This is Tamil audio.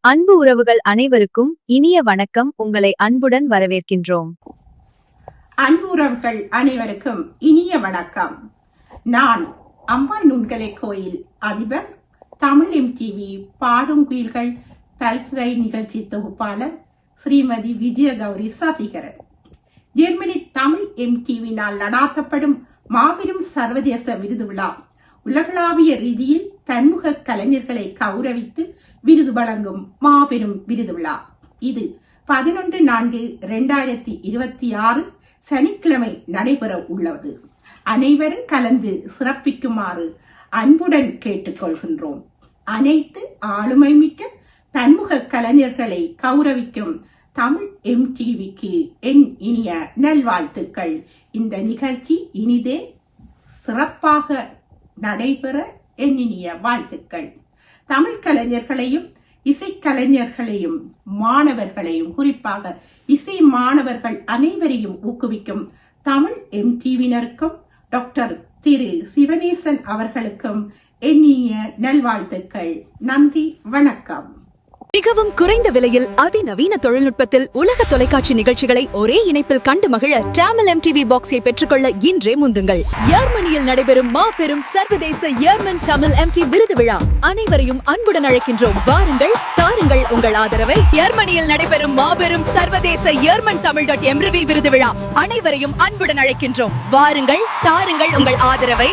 அன்பு உறவுகள் அனைவருக்கும் இனிய வணக்கம். உங்களை அன்புடன் வரவேற்கின்றோம். அன்பு உறவுகள் அனைவருக்கும் இனிய வணக்கம். நான் அம்மா நுண்கலை கோயில் அதிபர், தமிழ் MTV பாடும் குயில்கள் பல்சுவை நிகழ்ச்சி தொகுப்பாளர் ஸ்ரீமதி விஜயகௌரி சசிகரன். ஜெர்மனி தமிழ் MTV-னால் நடாத்தப்படும் மாபெரும் சர்வதேச விருது விழா உலகளாவிய ரீதியில் பன்முக கலைஞர்களை கௌரவித்து விருது வழங்கும் மாபெரும் விருது விழா. இது 11/4/2026 சனிக்கிழமை நடைபெற உள்ளது. அனைவரும் கலந்து சிறப்பிக்குமாறு அன்புடன் கேட்டுக்கொள்கின்றோம். அனைத்து ஆளுமை மிக்க பன்முக கலைஞர்களை கௌரவிக்கும் தமிழ் MTV-க்கு என் இனிய நல்வாழ்த்துக்கள். இந்த நிகழ்ச்சி இனிதே சிறப்பாக நடைபெற என் இனிய வாழ்த்துக்கள். தமிழ் கலைஞர்களையும் இசைக்கலைஞர்களையும் மாணவர்களையும், குறிப்பாக இசை மாணவர்கள் அனைவரையும் ஊக்குவிக்கும் தமிழ் MTV-னருக்கும் டாக்டர் திரு சிவனேசன் அவர்களுக்கும் என் இனிய நல்வாழ்த்துக்கள். நன்றி, வணக்கம். மிகவும் குறைந்த விலையில் அதிநவீன தொழில்நுட்பத்தில் உலக தொலைக்காட்சி நிகழ்ச்சிகளை ஒரே இணைப்பில் கண்டு மகிழ தமிழ் MTV பாக்ஸை பெற்றுக்கொள்ள இன்றே முந்துங்கள். ஜெர்மனியில் நடைபெறும் மாபெரும் சர்வதேச ஜெர்மன் தமிழ் MTV விருது விழா அனைவரையும் அன்புடன் அழைக்கின்றோம். வாருங்கள், தாருங்கள் உங்கள் ஆதரவை. ஜெர்மனியில் நடைபெறும் மாபெரும் சர்வதேச ஜெர்மன் தமிழ்.MTV விருது விழா அனைவரையும் அன்புடன் அழைக்கின்றோம். வாருங்கள், தாருங்கள் உங்கள் ஆதரவை.